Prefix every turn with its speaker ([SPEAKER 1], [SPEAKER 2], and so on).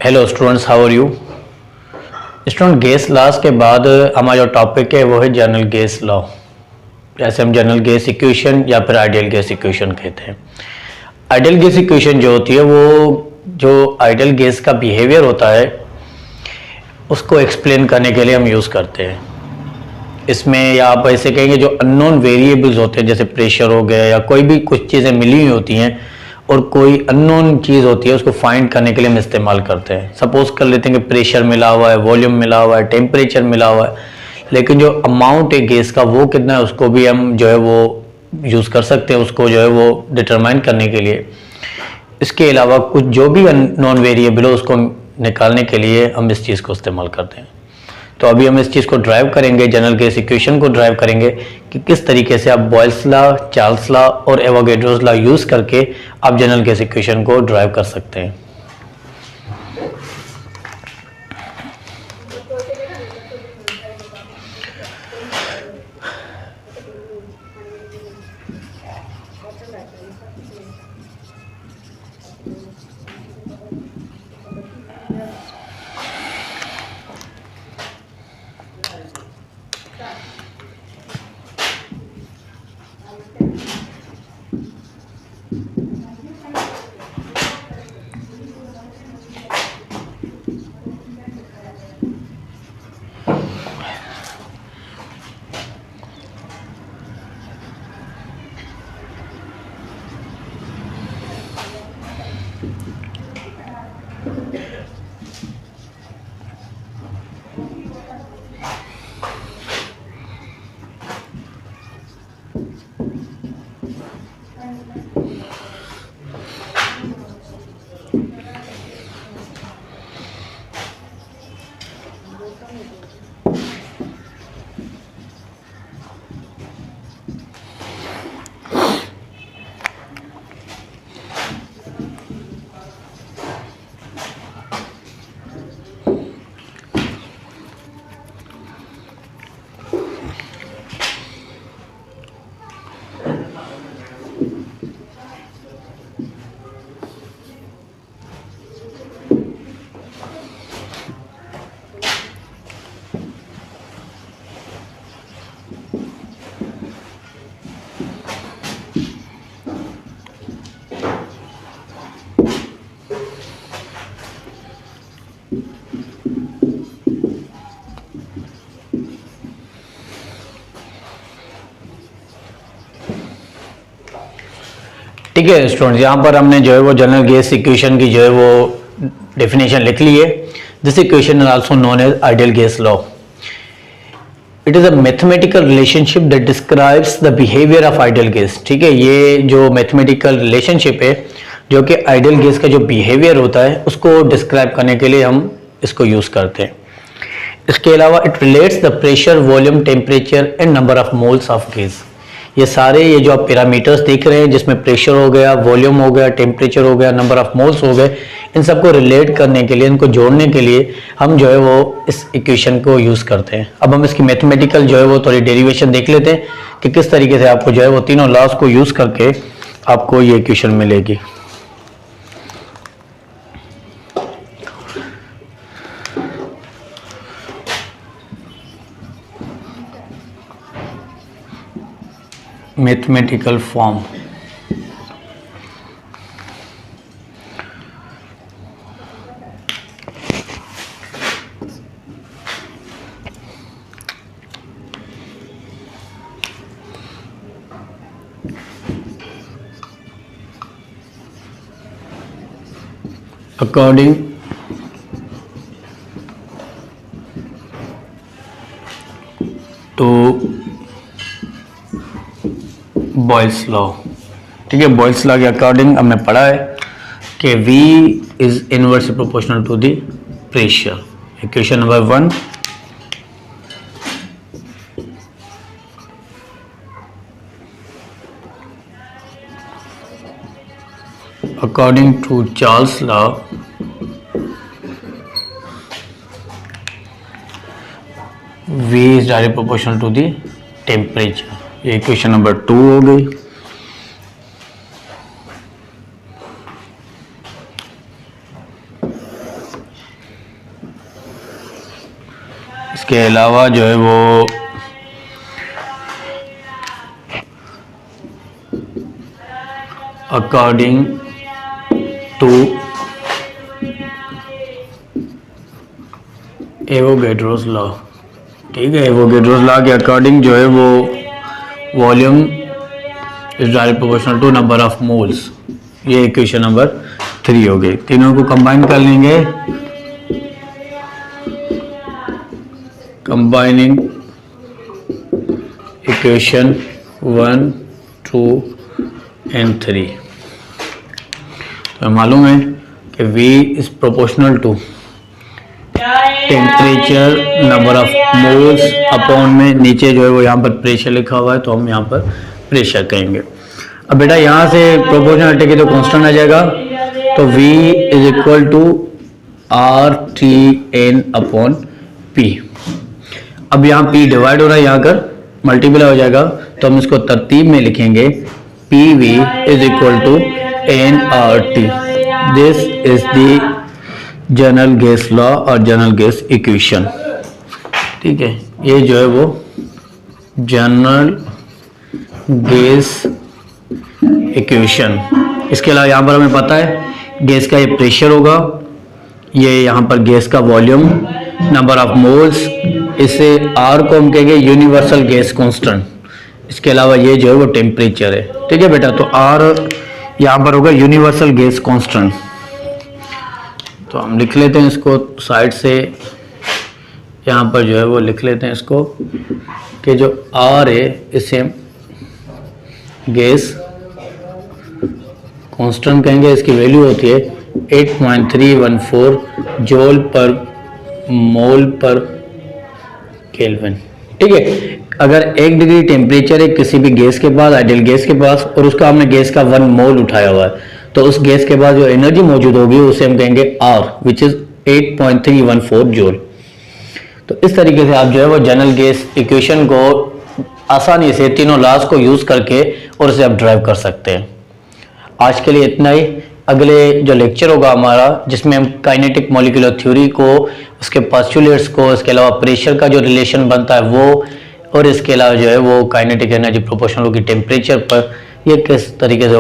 [SPEAKER 1] Hello students, how are you student. Gas laws के बाद हमारा जो टॉपिक है वो है जनरल गैस लॉ, जैसे हम जनरल गैस इक्वेशन या फिर आइडियल गैस इक्वेशन कहते हैं। आइडियल गैस इक्वेशन जो होती है वो जो आइडियल गैस का बिहेवियर होता है उसको एक्सप्लेन करने के लिए हम यूज़ करते हैं। इसमें या आप ऐसे कहेंगे जो अननोन वेरिएबल्स होते हैं, जैसे प्रेशर हो गया या कोई भी कुछ चीज़ें मिली हुई होती हैं और कोई अननोन चीज़ होती है, उसको फाइंड करने के लिए हम इस्तेमाल करते हैं। सपोज कर लेते हैं कि प्रेशर मिला हुआ है, वॉल्यूम मिला हुआ है, टेम्परेचर मिला हुआ है, लेकिन जो अमाउंट है गैस का वो कितना है उसको भी हम जो है वो यूज़ कर सकते हैं, उसको जो है वो डिटरमाइन करने के लिए। इसके अलावा कुछ जो भी नॉन वेरिएबल हो उसको निकालने के लिए हम इस चीज़ को इस्तेमाल करते हैं। तो अभी हम इस चीज़ को ड्राइव करेंगे, जनरल गैस इक्वेशन को ड्राइव करेंगे कि किस तरीके से आप बॉयल्स लॉ, चार्ल्स लॉ और एवोगैड्रोस लॉ यूज़ करके आप जनरल गैस इक्वेशन को ड्राइव कर सकते हैं। ठीक है स्टूडेंट्स, यहाँ पर हमने जो है वो जनरल गैस इक्वेशन की जो है वो डेफिनेशन लिख ली है। This equation is also known as ideal gas law. It is a mathematical relationship that describes the behaviour of ideal gas. ठीक है, ये जो मैथमेटिकल रिलेशनशिप है जो कि आइडियल गैस का जो बिहेवियर होता है उसको डिस्क्राइब करने के लिए हम इसको यूज करते हैं। इसके अलावा it relates the pressure, volume, temperature and number of moles of gas. ये सारे ये जो आप पैरामीटर्स देख रहे हैं जिसमें प्रेशर हो गया, वॉल्यूम हो गया, टेम्परेचर हो गया, नंबर ऑफ मोल्स हो गए, इन सबको रिलेट करने के लिए, इनको जोड़ने के लिए हम जो है वो इस इक्वेशन को यूज़ करते हैं। अब हम इसकी मैथमेटिकल जो है वो थोड़ी डेरिवेशन देख लेते हैं कि किस तरीके से आपको जो है वो तीनों लॉज को यूज़ करके आपको ये इक्वेशन मिलेगी। Mathematical form according to Boyle's law. ठीक है, बॉयल्स लॉ के अकॉर्डिंग हमने पढ़ा है कि V is inversely proportional to the pressure. Equation number 1, according to Charles law, V is directly proportional to the temperature। ये इक्वेशन नंबर 2 हो गई। इसके अलावा जो है वो अकॉर्डिंग टू एवोगैड्रोस लॉ, ठीक है, एवोगैड्रोस लॉ के अकॉर्डिंग जो है वो volume is direct proportional to number of moles. ये इक्वेशन नंबर 3 हो गई। तीनों को कंबाइन कर लेंगे, कंबाइनिंग इक्वेशन 1, 2 एंड 3। तो मालूम है कि V is proportional to temperature number of moles upon में नीचे जो है वो यहाँ पर प्रेशर लिखा हुआ है, तो हम यहाँ पर प्रेशर कहेंगे। अब बेटा यहाँ से प्रोपोर्शनलिटी की तो कांस्टेंट आ जाएगा, तो V is equal to RTN upon P। अब यहाँ P डिवाइड हो रहा है, यहाँ कर मल्टीप्लाई हो जाएगा, तो हम इसको तरतीब में लिखेंगे PV is equal to nRT। This is the general gas law और जनरल गैस इक्वेशन, ठीक है। ये जो है वो जनरल गैस इक्वेशन। इसके अलावा यहाँ पर हमें पता है गैस का ये प्रेशर होगा, ये यहाँ पर गैस का वॉल्यूम, नंबर ऑफ मोल्स, इसे R को हम कहेंगे यूनिवर्सल गैस कांस्टेंट। इसके अलावा ये जो है वो टेम्परेचर है, ठीक है बेटा। तो R यहाँ पर होगा यूनिवर्सल गैस कांस्टेंट। तो हम लिख लेते हैं इसको साइड से, यहाँ पर जो है वो लिख लेते हैं इसको कि जो R है इसे हम गैस कांस्टेंट कहेंगे। इसकी वैल्यू होती है 8.314 जूल पर मोल पर केल्विन, ठीक है। अगर 1 डिग्री टेम्परेचर है किसी भी गैस के पास, आइडियल गैस के पास, और उसका हमने गैस का 1 मोल उठाया हुआ है, तो उस गैस के बाद जो एनर्जी मौजूद होगी उसे हम कहेंगे R, विच इज 8.314 जूल। तो इस तरीके से आप जो है वो जनरल गैस इक्वेशन को आसानी से तीनों लॉज को यूज करके और उसे आप ड्राइव कर सकते हैं। आज के लिए इतना ही। अगले जो लेक्चर होगा हमारा, जिसमें हम काइनेटिक मॉलिक्यूलर थ्योरी को, उसके पोस्टुलेट्स को, इसके अलावा प्रेशर का जो रिलेशन बनता है वो, और इसके अलावा जो है वो काइनेटिक एनर्जी प्रोपोर्शनल होगी टेम्परेचर पर, ये किस तरीके से